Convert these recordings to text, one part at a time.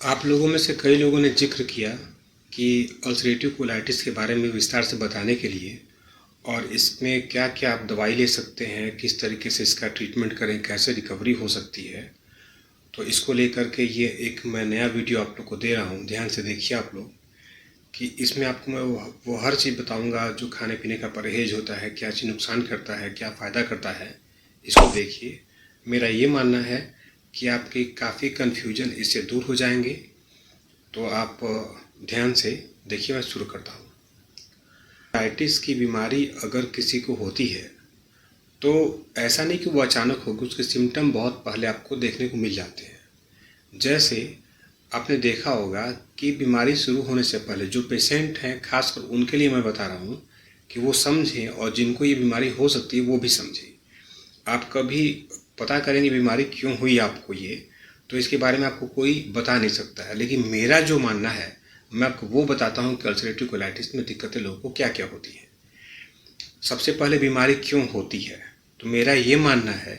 आप लोगों में से कई लोगों ने जिक्र किया कि अल्सरेटिव कोलाइटिस के बारे में विस्तार से बताने के लिए और इसमें क्या क्या आप दवाई ले सकते हैं, किस तरीके से इसका ट्रीटमेंट करें, कैसे रिकवरी हो सकती है। तो इसको लेकर के ये एक मैं नया वीडियो आप लोग को दे रहा हूँ। ध्यान से देखिए आप लोग कि इसमें आपको मैं वो हर चीज़ बताऊँगा जो खाने पीने का परहेज़ होता है, क्या चीज़ नुकसान करता है, क्या फ़ायदा करता है। इसको देखिए। मेरा ये मानना है कि आपकी काफ़ी कन्फ्यूजन इससे दूर हो जाएंगे। तो आप ध्यान से देखिए, मैं शुरू करता हूँ। कोलाइटिस की बीमारी अगर किसी को होती है तो ऐसा नहीं कि वो अचानक होगी, उसके सिम्टम बहुत पहले आपको देखने को मिल जाते हैं। जैसे आपने देखा होगा कि बीमारी शुरू होने से पहले जो पेशेंट हैं, खासकर उनके लिए मैं बता रहा हूँ कि वो समझें और जिनको ये बीमारी हो सकती है वो भी समझें। आप कभी पता करेंगे बीमारी क्यों हुई आपको ये, तो इसके बारे में आपको कोई बता नहीं सकता है, लेकिन मेरा जो मानना है मैं आपको वो बताता हूँ कि अल्सरेटिव कोलाइटिस में दिक्कतें लोगों को क्या क्या होती हैं। सबसे पहले बीमारी क्यों होती है, तो मेरा ये मानना है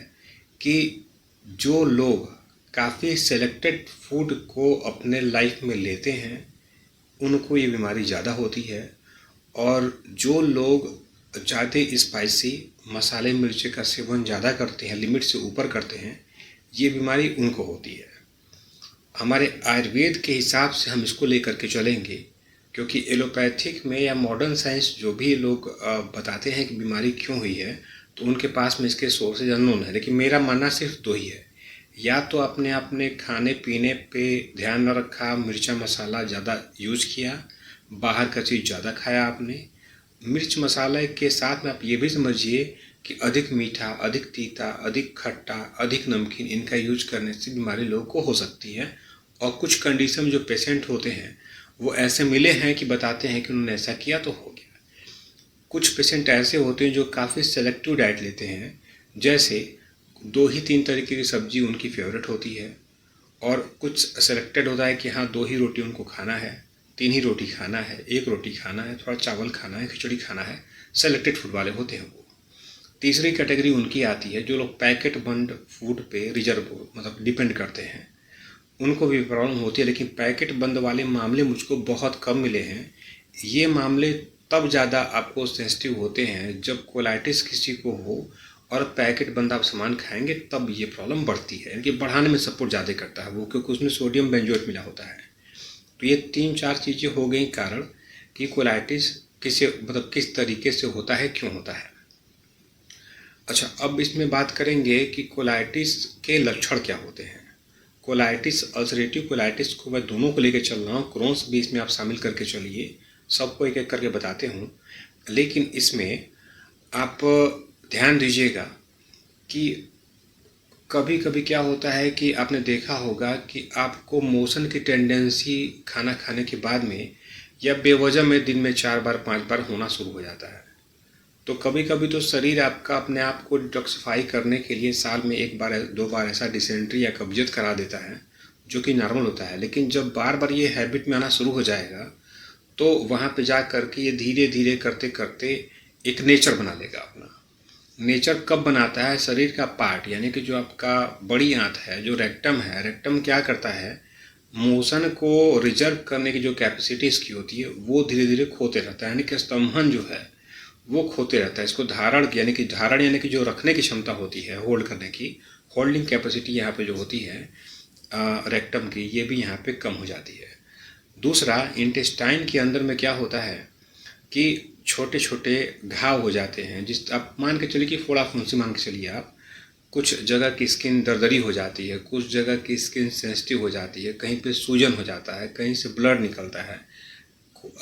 कि जो लोग काफ़ी सेलेक्टेड फूड को अपने लाइफ में लेते हैं उनको ये बीमारी ज़्यादा होती है। और जो लोग ज़्यादा स्पाइसी मसाले मिर्ची का सेवन ज़्यादा करते हैं, लिमिट से ऊपर करते हैं, ये बीमारी उनको होती है। हमारे आयुर्वेद के हिसाब से हम इसको लेकर के चलेंगे, क्योंकि एलोपैथिक में या मॉडर्न साइंस जो भी लोग बताते हैं कि बीमारी क्यों हुई है, तो उनके पास में इसके सोर्सेज अननोन है। लेकिन मेरा मानना सिर्फ दो ही है। या तो आपने अपने खाने पीने पे ध्यान न रखा, मिर्चा मसाला ज़्यादा यूज किया, बाहर का चीज़ ज़्यादा खाया आपने। मिर्च मसाले के साथ में आप ये भी समझिए कि अधिक मीठा, अधिक तीता, अधिक खट्टा, अधिक नमकीन, इनका यूज करने से बीमारी लोगों को हो सकती है। और कुछ कंडीशन में जो पेशेंट होते हैं वो ऐसे मिले हैं कि बताते हैं कि उन्होंने ऐसा किया तो हो गया। कुछ पेशेंट ऐसे होते हैं जो काफ़ी सेलेक्टिव डाइट लेते हैं, जैसे दो ही तीन तरीके की सब्जी उनकी फेवरेट होती है, और कुछ सेलेक्टेड होता है कि हाँ दो ही रोटी उनको खाना है, तीन ही रोटी खाना है, एक रोटी खाना है, थोड़ा चावल खाना है, खिचड़ी खाना है। सेलेक्टेड फूड वाले होते हैं वो। तीसरी कैटेगरी उनकी आती है जो लोग पैकेट बंद फूड पे रिजर्व मतलब डिपेंड करते हैं, उनको भी प्रॉब्लम होती है। लेकिन पैकेट बंद वाले मामले मुझको बहुत कम मिले हैं। ये मामले तब ज़्यादा आपको सेंसिटिव होते हैं जब कोलाइटिस किसी को हो और पैकेट बंद आप सामान खाएंगे, तब ये प्रॉब्लम बढ़ती है, यानी कि बढ़ाने में सपोर्ट ज़्यादा करता है वो, क्योंकि उसमें सोडियम बेंजोएट मिला होता है। तो ये तीन चार चीज़ें हो गई कारण कि कोलाइटिस किस तरीके से होता है, क्यों होता है। अच्छा, अब इसमें बात करेंगे कि कोलाइटिस के लक्षण क्या होते हैं। कोलाइटिस, अल्सरेटिव कोलाइटिस को मैं दोनों को लेकर चल रहा हूँ, क्रोन्स भी इसमें आप शामिल करके चलिए, सबको एक एक करके बताते हूँ। लेकिन इसमें आप ध्यान दीजिएगा कि कभी कभी क्या होता है कि आपने देखा होगा कि आपको मोशन की टेंडेंसी खाना खाने के बाद में या बेवजह में दिन में 4 बार 5 बार होना शुरू हो जाता है। तो कभी कभी तो शरीर आपका अपने आप को डिटॉक्सिफाई करने के लिए साल में 1 बार 2 बार ऐसा डिसेंट्री या कब्जियत करा देता है, जो कि नॉर्मल होता है। लेकिन जब बार बार ये हैबिट में आना शुरू हो जाएगा तो वहाँ पे जा करके ये धीरे धीरे करते करते एक नेचर बना लेगा अपना। नेचर कब बनाता है, शरीर का पार्ट यानी कि जो आपका बड़ी आंत है, जो रेक्टम है, रेक्टम क्या करता है, मोशन को रिजर्व करने की जो कैपेसिटी इसकी होती है वो धीरे धीरे खोते रहता है, यानी कि स्तंभन जो है वो खोते रहता है। इसको धारण यानी कि जो रखने की क्षमता होती है, होल्ड करने की, होल्डिंग कैपेसिटी यहाँ पे जो होती है रेक्टम की, ये भी यहाँ पे कम हो जाती है। दूसरा, इंटेस्टाइन के अंदर में क्या होता है कि छोटे छोटे घाव हो जाते हैं, जिस आप मान के चलिए कि फोड़ा फुंसी मान के चलिए आप, कुछ जगह की स्किन दरदरी हो जाती है, कुछ जगह की स्किन सेंसिटिव हो जाती है, कहीं पे सूजन हो जाता है, कहीं से ब्लड निकलता है।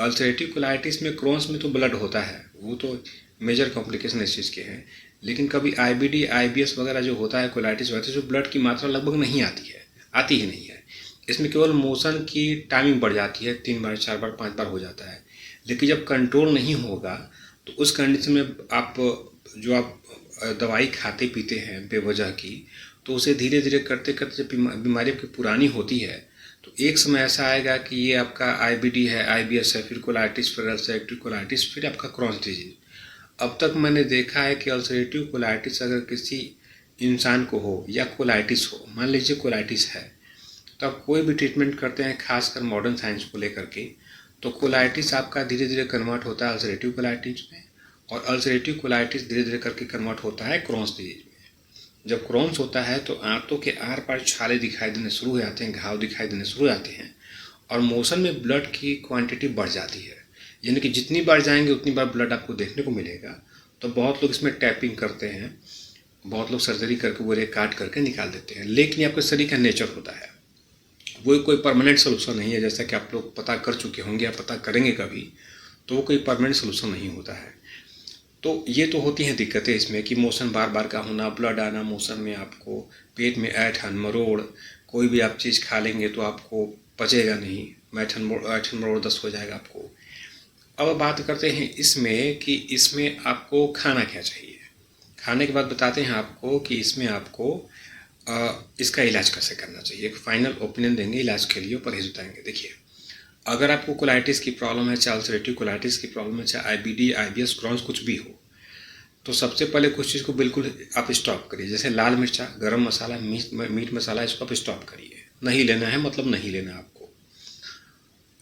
अल्सरेटिव कोलाइटिस में, क्रोन्स में तो ब्लड होता है, वो तो मेजर कॉम्प्लिकेशन इस चीज़ के हैं। लेकिन कभी आईबीडी आईबीएस वगैरह जो होता है कोलाइटिस वगैरह, जो ब्लड की मात्रा लगभग नहीं आती है, आती ही नहीं है। इसमें केवल मोशन की टाइमिंग बढ़ जाती है, 3 बार 4 बार 5 बार हो जाता है। लेकिन जब कंट्रोल नहीं होगा तो उस कंडीशन में आप दवाई खाते पीते हैं बेवजह की, तो उसे धीरे धीरे करते करते जब बीमारी आपकी पुरानी होती है तो एक समय ऐसा आएगा कि ये आपका आईबीडी है, आईबीएस है, फिर कोलाइटिस, फिर अल्सरेटिव कोलाइटिस, फिर आपका क्रॉन्स डिजीज। अब तक मैंने देखा है कि अल्सरेटिव कोलाइटिस अगर किसी इंसान को हो या कोलाइटिस हो, मान लीजिए कोलाइटिस है, तो आप कोई भी ट्रीटमेंट करते हैं, खासकर मॉडर्न साइंस को लेकर के, तो कोलाइटिस आपका धीरे धीरे कन्वर्ट होता है अल्सरेटिव कोलाइटिस में, और अल्सरेटिव कोलाइटिस धीरे धीरे करके कन्वर्ट होता है क्रॉन्स डिजीज में। जब क्रॉन्स होता है तो आंतों के आर पार छाले दिखाई देने शुरू हो जाते हैं, घाव दिखाई देने शुरू हो जाते हैं, और मोशन में ब्लड की क्वांटिटी बढ़ जाती है, यानी कि जितनी बार जाएंगे उतनी बार ब्लड आपको देखने को मिलेगा। तो बहुत लोग इसमें टैपिंग करते हैं, बहुत लोग सर्जरी करके वो एरिया काट करके निकाल देते हैं, लेकिन ये आपके शरीर का नेचर होता है, वो कोई परमानेंट सोल्यूशन नहीं है। जैसा कि आप लोग पता कर चुके होंगे या पता करेंगे कभी, तो वो कोई परमानेंट सोल्यूशन नहीं होता है। तो ये तो होती हैं दिक्कतें इसमें कि मोशन बार बार का होना, ब्लड आना मोशन में, आपको पेट में ऐंठन मरोड़, कोई भी आप चीज़ खा लेंगे तो आपको पचेगा नहीं, ऐंठन मरोड़ दस्त हो जाएगा आपको। अब बात करते हैं इसमें कि इसमें आपको खाना क्या चाहिए। खाने के बाद बताते हैं आपको कि इसमें आपको इसका इलाज कैसे करना चाहिए। एक फाइनल ओपिनियन देंगे इलाज के लिए, परहेज बताएंगे। देखिए, अगर आपको कोलाइटिस की प्रॉब्लम है, चाहे अल्सरेटिव कोलाइटिस की प्रॉब्लम है, चाहे IBD, IBS, क्रॉन्स कुछ भी हो, तो सबसे पहले कुछ चीज़ को बिल्कुल आप स्टॉप करिए। जैसे लाल मिर्चा, गरम मसाला, मीट मसाला, इसको आप स्टॉप करिए। नहीं लेना है मतलब नहीं लेना आपको।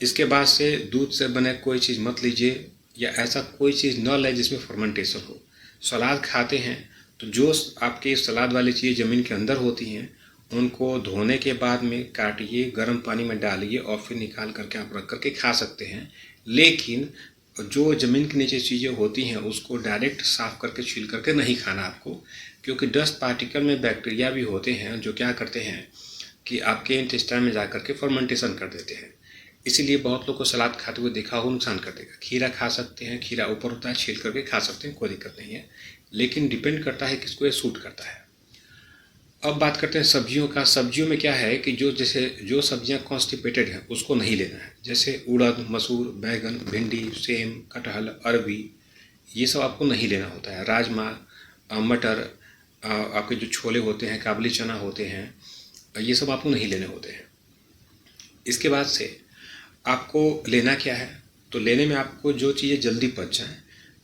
इसके बाद से दूध से बने कोई चीज़ मत लीजिए, या ऐसा कोई चीज़ न लें जिसमें फर्मेंटेशन हो। सलाद खाते हैं तो जो आपके सलाद वाली चीज़ें ज़मीन के अंदर होती हैं उनको धोने के बाद में काटिए, गर्म पानी में डालिए और फिर निकाल करके आप रख करके खा सकते हैं। लेकिन जो ज़मीन के नीचे चीज़ें होती हैं उसको डायरेक्ट साफ़ करके छील करके नहीं खाना आपको, क्योंकि डस्ट पार्टिकल में बैक्टीरिया भी होते हैं जो क्या करते हैं कि आपके इंटेस्टाइन में जा करके फर्मेंटेशन कर देते हैं। इसीलिए बहुत लोग को सलाद खाते हुए देखा हो नुकसान कर देगा। खीरा खा सकते हैं, खीरा ऊपर होता है, छील करके खा सकते हैं, कोई दिक्कत नहीं है, लेकिन डिपेंड करता है किसको ये सूट करता है। अब बात करते हैं सब्जियों का। सब्जियों में क्या है कि जो सब्जियां कॉन्स्टिपेटेड हैं उसको नहीं लेना है। जैसे उड़द, मसूर, बैगन, भिंडी, सेम, कटहल, अरबी, ये सब आपको नहीं लेना होता है। राजमा, मटर, आपके जो छोले होते हैं, काबुली चना होते हैं, ये सब आपको नहीं लेने होते हैं। इसके बाद से आपको लेना क्या है, तो लेने में आपको जो चीज़ें जल्दी पच जाएँ,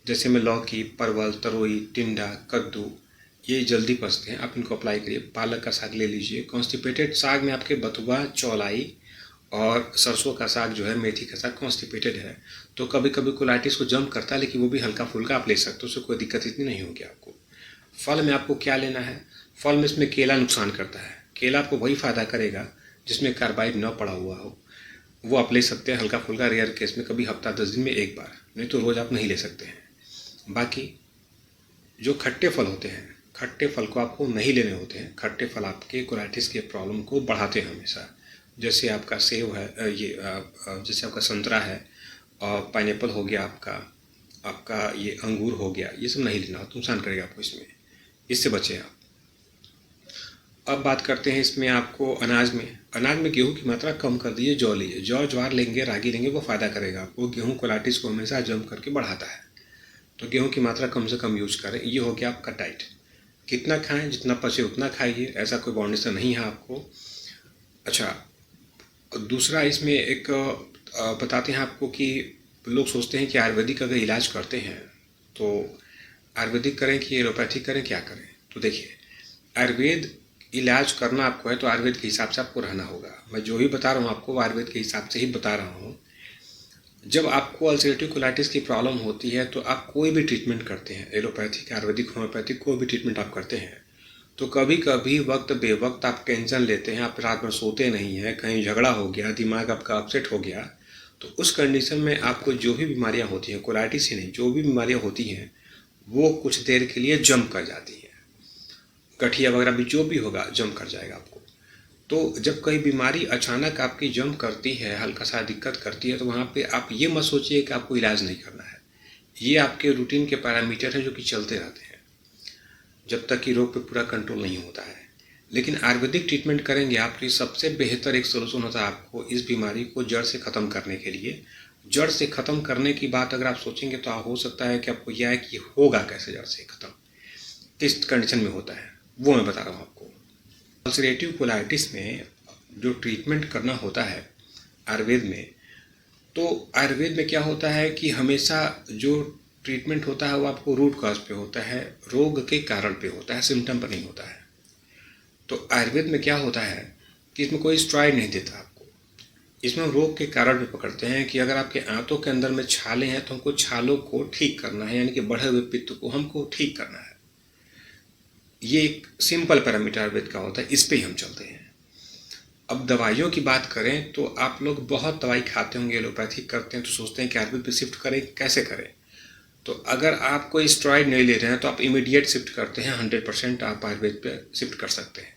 जैसे में लौकी, परवल, तरोई, टिंडा, कद्दू, ये जल्दी पचते हैं, आप इनको अप्लाई करिए। पालक का साग ले लीजिए। कॉन्स्टिपेटेड साग में आपके बथुआ, चौलाई और सरसों का साग जो है, मेथी का साग कॉन्स्टिपेटेड है तो कभी कभी कोलाइटिस को जंप करता है, लेकिन वो भी हल्का फुल्का आप ले सकते हो, उससे कोई दिक्कत इतनी नहीं होगी आपको। फल में आपको क्या लेना है, फल में इसमें केला नुकसान करता है। केला आपको वही फ़ायदा करेगा जिसमें कार्बाइड न पड़ा हुआ हो, वो आप ले सकते हैं हल्का फुल्का, रेयर केस में कभी हफ्ता 10 दिन में एक बार, नहीं तो रोज़ आप नहीं ले सकते हैं। बाकी जो खट्टे फल होते हैं, खट्टे फल को आपको नहीं लेने होते हैं। खट्टे फल आपके कोलाइटिस के प्रॉब्लम को बढ़ाते हैं हमेशा। जैसे आपका सेब है, जैसे आपका संतरा है, और पाइनएप्पल हो गया, आपका ये अंगूर हो गया, ये सब नहीं लेना, नुकसान करेगा आपको, इसमें इससे बचें आप। अब बात करते हैं इसमें आपको अनाज में गेहूं की मात्रा कम कर दीजिए, जौ लीजिए। जौ ज्वार लेंगे, रागी लेंगे, वो फ़ायदा करेगा आपको। गेहूं कोलाइटिस को हमेशा जम करके बढ़ाता है, तो गेहूं की मात्रा कम से कम यूज करें। ये हो गया आपका डाइट। कितना खाएं, जितना पचे उतना खाइए, ऐसा कोई बाउंडेशन नहीं है आपको। अच्छा, दूसरा इसमें एक बताते हैं आपको कि लोग सोचते हैं कि आयुर्वेदिक अगर इलाज करते हैं तो आयुर्वेदिक करें कि एलोपैथिक करें, क्या करें। तो देखिए, आयुर्वेद इलाज करना आपको है तो आयुर्वेद के हिसाब से आपको रहना होगा। मैं जो भी बता रहा हूँ आपको आयुर्वेद के हिसाब से ही बता रहा हूँ। जब आपको अल्सरेटिव कोलाइटिस की प्रॉब्लम होती है तो आप कोई भी ट्रीटमेंट करते हैं, एलोपैथिक, आयुर्वेदिक, होम्योपैथिक, कोई भी ट्रीटमेंट आप करते हैं, तो कभी कभी वक्त बेवक्त आप टेंशन लेते हैं, आप रात में सोते नहीं हैं, कहीं झगड़ा हो गया, दिमाग आपका अपसेट हो गया, तो उस कंडीशन में आपको जो भी बीमारियां होती हैं, कोलाइटिस ही नहीं, जो भी बीमारियां होती हैं वो कुछ देर के लिए जम कर जाती हैं। गठिया वगैरह भी जो भी होगा जम कर जाएगा आपको। तो जब कोई बीमारी अचानक आपकी जम करती है, हल्का सा दिक्कत करती है, तो वहाँ पे आप ये मत सोचिए कि आपको इलाज नहीं करना है। ये आपके रूटीन के पैरामीटर हैं जो कि चलते रहते हैं जब तक कि रोग पे पूरा कंट्रोल नहीं होता है। लेकिन आयुर्वेदिक ट्रीटमेंट करेंगे आप तो सबसे बेहतर एक सोल्यूशन होता है आपको इस बीमारी को जड़ से ख़त्म करने के लिए। जड़ से ख़त्म करने की बात अगर आप सोचेंगे तो हो सकता है कि आपको यह है कि होगा कैसे जड़ से ख़त्म, किस कंडीशन में होता है, वो मैं बता रहा हूँ आपको। अल्सरेटिव कोलाइटिस में जो ट्रीटमेंट करना होता है आयुर्वेद में, तो आयुर्वेद में क्या होता है कि हमेशा जो ट्रीटमेंट होता है वो आपको रूट कॉज पे होता है, रोग के कारण पे होता है, सिम्टम पर नहीं होता है। तो आयुर्वेद में क्या होता है कि इसमें कोई स्टेरॉइड नहीं देता आपको। इसमें हम रोग के कारण भी पकड़ते हैं कि अगर आपके आंतों के अंदर में छाले हैं तो हमको छालों को ठीक करना है, यानी कि बढ़े हुए पित्त को हमको ठीक करना है। ये एक सिंपल पैरामीटर आयुर्वेद का होता है, इस पे ही हम चलते हैं। अब दवाइयों की बात करें तो आप लोग बहुत दवाई खाते होंगे, एलोपैथिक करते हैं तो सोचते हैं कि आयुर्वेद पे शिफ्ट करें, कैसे करें। तो अगर आप कोई स्टेरॉइड नहीं ले रहे हैं तो आप इमीडिएट शिफ्ट करते हैं, 100% आप आयुर्वेद पे शिफ्ट कर सकते हैं।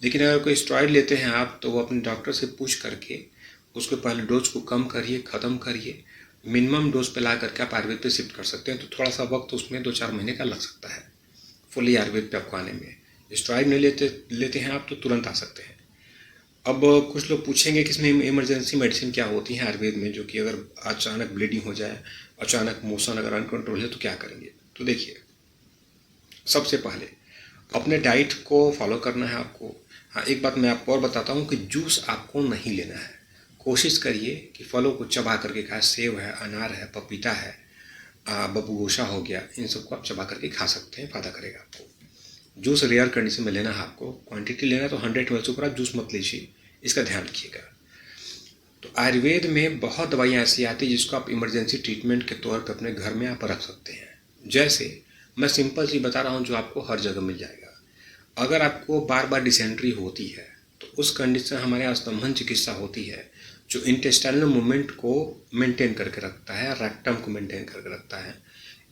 लेकिन अगर कोई स्टेरॉइड लेते हैं आप तो वो अपने डॉक्टर से पूछ करके उसके पहले डोज को कम करिए, ख़त्म करिए, मिनिमम डोज पे ला करके आप आयुर्वेद पे शिफ्ट कर सकते हैं। तो थोड़ा सा वक्त उसमें 2-4 महीने का लग सकता है फुली आयुर्वेद पे आपको आने में। स्टेरॉइड नहीं लेते हैं आप तो तुरंत आ सकते हैं। अब कुछ लोग पूछेंगे कि इसमें इमरजेंसी मेडिसिन क्या होती है आयुर्वेद में, जो कि अगर अचानक ब्लीडिंग हो जाए, अचानक मोशन अगर अनकंट्रोल है तो क्या करेंगे। तो देखिए, सबसे पहले अपने डाइट को फॉलो करना है आपको। हाँ, एक बात मैं आपको और बताता हूँ कि जूस आपको नहीं लेना है। कोशिश करिए कि फलों को चबा करके खाएं। सेब है, अनार है, पपीता है, बबूगोशा हो गया, इन सबको आप चबा करके खा सकते हैं, फ़ायदा करेगा आपको। जूस रेयर कंडीशन में लेना है आपको। क्वांटिटी लेना है तो 100 ml से ऊपर आप जूस मत लीजिए, इसका ध्यान रखिएगा। तो आयुर्वेद में बहुत दवाइयाँ ऐसी आती हैं जिसको आप इमरजेंसी ट्रीटमेंट के तौर पर अपने घर में आप रख सकते हैं। जैसे मैं सिंपल सी बता रहा हूँ जो आपको हर जगह मिल जाएगा। अगर आपको बार बार डिसेंट्री होती है तो उस कंडीशन हमारे यहाँ स्तंभन चिकित्सा होती है जो इंटेस्टाइनल मूवमेंट को मेंटेन करके रखता है, रेक्टम को मेंटेन करके रखता है।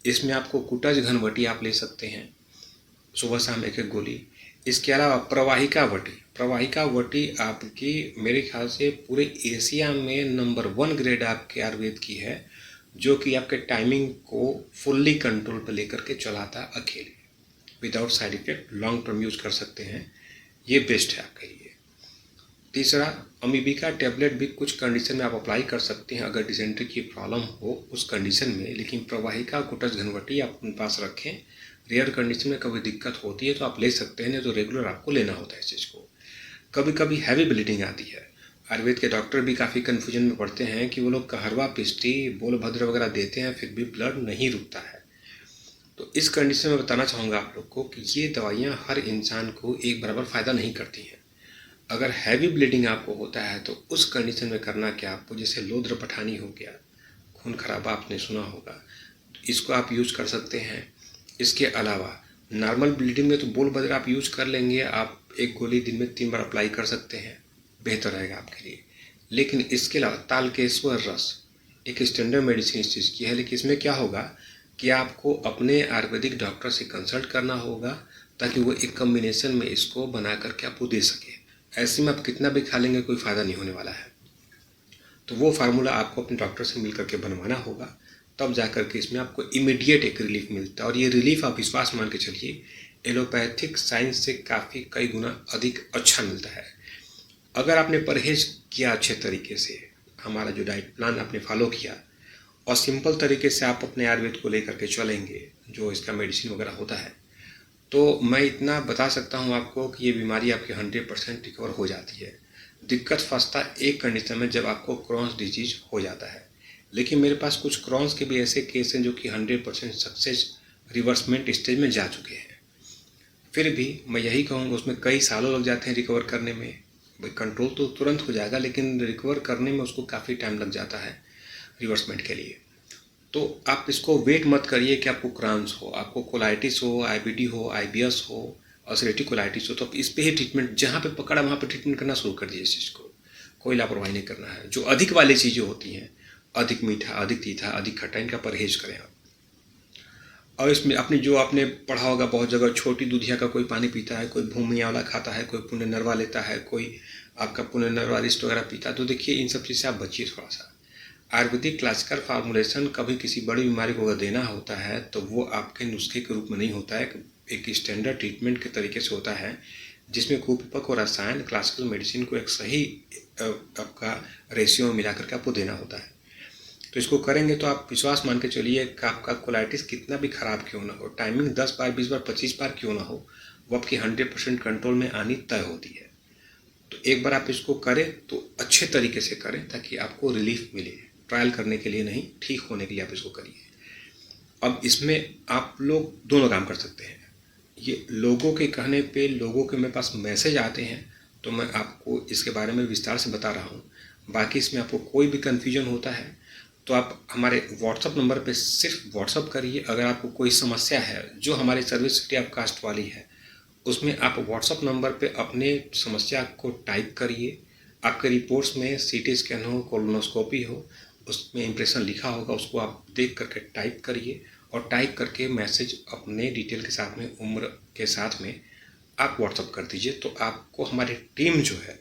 इसमें आपको कुटज घनवटी आप ले सकते हैं, सुबह शाम एक एक गोली। इसके अलावा प्रवाहिका वटी आपकी मेरे ख्याल से पूरे एशिया में नंबर 1 ग्रेड आपके आयुर्वेद की है, जो कि आपके टाइमिंग को फुल्ली कंट्रोल पर लेकर के चलाता है अकेले, without side effect. Long term use कर सकते हैं, ये बेस्ट है आपके लिए। तीसरा, अमीबिका टैबलेट भी कुछ कंडीशन में आप अप्लाई कर सकते हैं अगर डिसेंट्री की प्रॉब्लम हो उस कंडीशन में। लेकिन प्रवाहिका कुटज घनवटी आप अपने पास रखें। रेयर कंडीशन में कभी दिक्कत होती है तो आप ले सकते हैं, नहीं तो रेगुलर आपको लेना होता है इस चीज़ को। कभी कभी हैवी ब्लीडिंग आती है, आयुर्वेद के डॉक्टर भी काफ़ी कन्फ्यूजन में पड़ते हैं कि वो लोग कहरवा, पिस्टी, बोलभद्र वगैरह देते हैं, फिर भी ब्लड नहीं रुकता है। तो इस कंडीशन में बताना चाहूँगा आप लोग को कि ये दवाइयाँ हर इंसान को एक बराबर फ़ायदा नहीं करती हैं। अगर हैवी ब्लीडिंग आपको होता है तो उस कंडीशन में करना क्या आपको, जैसे लोद्र पठानी हो गया, खून खराबा आपने सुना होगा, इसको आप यूज कर सकते हैं। इसके अलावा नॉर्मल ब्लीडिंग में तो बोलभद्र आप यूज कर लेंगे, आप एक गोली दिन में 3 बार अप्लाई कर सकते हैं, बेहतर रहेगा आपके लिए। लेकिन इसके अलावा तालकेश्वर रस एक स्टैंडर्ड मेडिसिन इस चीज़ की है, लेकिन इसमें क्या होगा कि आपको अपने आयुर्वेदिक डॉक्टर से कंसल्ट करना होगा ताकि वो एक कम्बिनेशन में इसको बना करके आपको दे सके। ऐसे में आप कितना भी खा लेंगे कोई फ़ायदा नहीं होने वाला है। तो वो फार्मूला आपको अपने डॉक्टर से मिल करके बनवाना होगा, तब जा करके इसमें आपको इमीडिएट एक रिलीफ मिलता है। और ये रिलीफ आप विश्वास मान के चलिए एलोपैथिक साइंस से काफ़ी कई गुना अधिक अच्छा मिलता है। अगर आपने परहेज किया अच्छे तरीके से, हमारा जो डाइट प्लान आपने फॉलो किया और सिंपल तरीके से आप अपने आयुर्वेद को लेकर के चलेंगे, जो इसका मेडिसिन वगैरह होता है, तो मैं इतना बता सकता हूँ आपको कि ये बीमारी आपकी 100% रिकवर हो जाती है। दिक्कत फंसता एक कंडीशन में जब आपको क्रॉन्स डिजीज हो जाता है। लेकिन मेरे पास कुछ क्रॉन्स के भी ऐसे केस हैं जो कि 100% सक्सेस रिवर्समेंट स्टेज में जा चुके हैं। फिर भी मैं यही कहूँगा उसमें कई सालों लग जाते हैं रिकवर करने में। भाई कंट्रोल तो तुरंत हो जाएगा लेकिन रिकवर करने में उसको काफ़ी टाइम लग जाता है रिवर्समेंट के लिए। तो आप इसको वेट मत करिए कि आपको क्रॉन्स हो, आपको कोलाइटिस हो, आईबीडी हो, आईबीएस हो, अल्सरेटिव कोलाइटिस हो, तो आप इस पे ही ट्रीटमेंट, जहाँ पे पकड़ा वहाँ पे ट्रीटमेंट करना शुरू कर दीजिए। इस चीज़ को कोई लापरवाही नहीं करना है। जो अधिक वाली चीज़ें होती हैं, अधिक मीठा, अधिक तीखा, अधिक खट्टा, इनका परहेज करें आप। और इसमें अपनी जो आपने पढ़ा होगा बहुत जगह, छोटी दूधिया का कोई पानी पीता है, कोई भूमिया वाला खाता है, कोई पुण्य नरवा लेता है, कोई आपका पुण्य नरवा रिस्ट वगैरह पीता है। तो देखिए इन सब चीज़ से आप बचिए थोड़ा सा। आयुर्वेदिक क्लासिकल फार्मूलेशन कभी किसी बड़ी बीमारी को अगर देना होता है तो वो आपके नुस्खे के रूप में नहीं होता है, एक स्टैंडर्ड ट्रीटमेंट के तरीके से होता है जिसमें खूबपक और रसायन क्लासिकल मेडिसिन को एक सही आपका रेशियो में मिला करके आपको देना होता है। तो इसको करेंगे तो आप विश्वास मान के चलिए कि आपका कोलाइटिस कितना भी खराब क्यों ना हो, टाइमिंग 10 बार, 20 बार, 25 बार क्यों ना हो, वो आपकी 100% कंट्रोल में आनी तय होती है। तो एक बार आप इसको करें तो अच्छे तरीके से करें ताकि आपको रिलीफ मिले। ट्रायल करने के लिए नहीं, ठीक होने के लिए आप इसको करिए। अब इसमें आप लोग दोनों काम कर सकते हैं। ये लोगों के कहने पे, लोगों के मेरे पास मैसेज आते हैं तो मैं आपको इसके बारे में विस्तार से बता रहा हूँ। बाकी इसमें आपको कोई भी कन्फ्यूजन होता है तो आप हमारे व्हाट्सअप नंबर पे सिर्फ व्हाट्सअप करिए। अगर आपको कोई समस्या है जो हमारी सर्विस फ्री ऑफ कास्ट वाली है, उसमें आप व्हाट्सअप नंबर पे अपने समस्या को टाइप करिए। आपके रिपोर्ट्स में सीटी स्कैन हो, कोलोनोस्कोपी हो, उसमें इम्प्रेशन लिखा होगा, उसको आप देख करके टाइप करिए और टाइप करके मैसेज अपने डिटेल के साथ में, उम्र के साथ में आप व्हाट्सअप कर दीजिए। तो आपको हमारी टीम जो है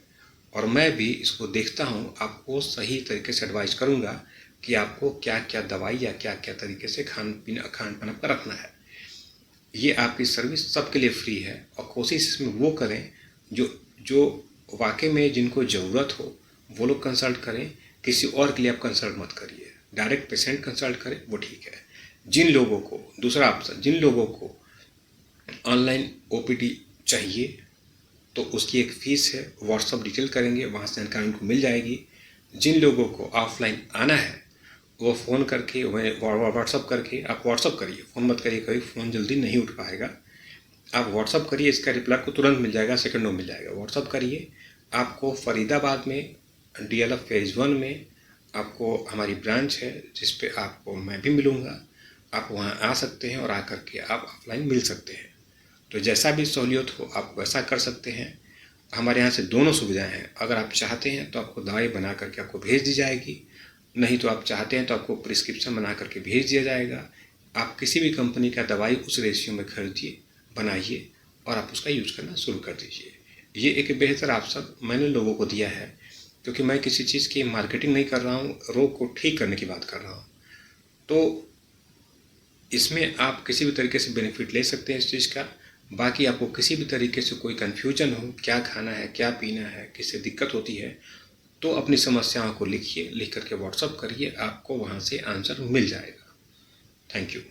और मैं भी इसको देखता हूँ, आपको सही तरीके से एडवाइस करूँगा कि आपको क्या क्या दवाई या क्या क्या तरीके से खान पान आपका रखना है। ये आपकी सर्विस सबके लिए फ्री है और कोशिश इसमें वो करें जो जो वाकई में जिनको ज़रूरत हो वो लोग कंसल्ट करें। किसी और के लिए आप कंसल्ट मत करिए, डायरेक्ट पेशेंट कंसल्ट करें, वो ठीक है। जिन लोगों को दूसरा ऑप्शन, जिन लोगों को ऑनलाइन ओपीडी चाहिए तो उसकी एक फ़ीस है, व्हाट्सअप डिटेल करेंगे, वहाँ से जानकारी उनको मिल जाएगी। जिन लोगों को ऑफलाइन आना है वो फ़ोन करके, व्हाट्सअप करके, आप व्हाट्सअप करिए, फ़ोन मत करिए, कभी फ़ोन जल्दी नहीं उठ पाएगा। आप व्हाट्सअप करिए, इसका रिप्लाई आपको तुरंत मिल जाएगा, सेकंडों में मिल जाएगा। व्हाट्सअप करिए। आपको फरीदाबाद में डीएलएफ फेज़ 1 में आपको हमारी ब्रांच है जिस पे आपको मैं भी मिलूँगा। आप वहाँ आ सकते हैं और आ करके आप ऑफलाइन मिल सकते हैं। तो जैसा भी सहूलियत हो आप वैसा कर सकते हैं। हमारे यहाँ से दोनों सुविधाएं हैं। अगर आप चाहते हैं तो आपको दवाई बना करके आपको भेज दी जाएगी, नहीं तो आप चाहते हैं तो आपको प्रिस्क्रिप्शन बना करके भेज दिया जाएगा। आप किसी भी कंपनी का दवाई उस रेशियो में खरीदिए, बनाइए और आप उसका यूज करना शुरू कर दीजिए। ये एक बेहतर ऑप्शन मैंने लोगों को दिया है, क्योंकि मैं किसी चीज़ की मार्केटिंग नहीं कर रहा हूँ, रोग को ठीक करने की बात कर रहा हूँ। तो इसमें आप किसी भी तरीके से बेनिफिट ले सकते हैं इस चीज़ का। बाकी आपको किसी भी तरीके से कोई कन्फ्यूजन हो, क्या खाना है, क्या पीना है, किससे दिक्कत होती है, तो अपनी समस्याओं को लिखिए, लिख करके व्हाट्सअप करिए, आपको वहाँ से आंसर मिल जाएगा। Thank you.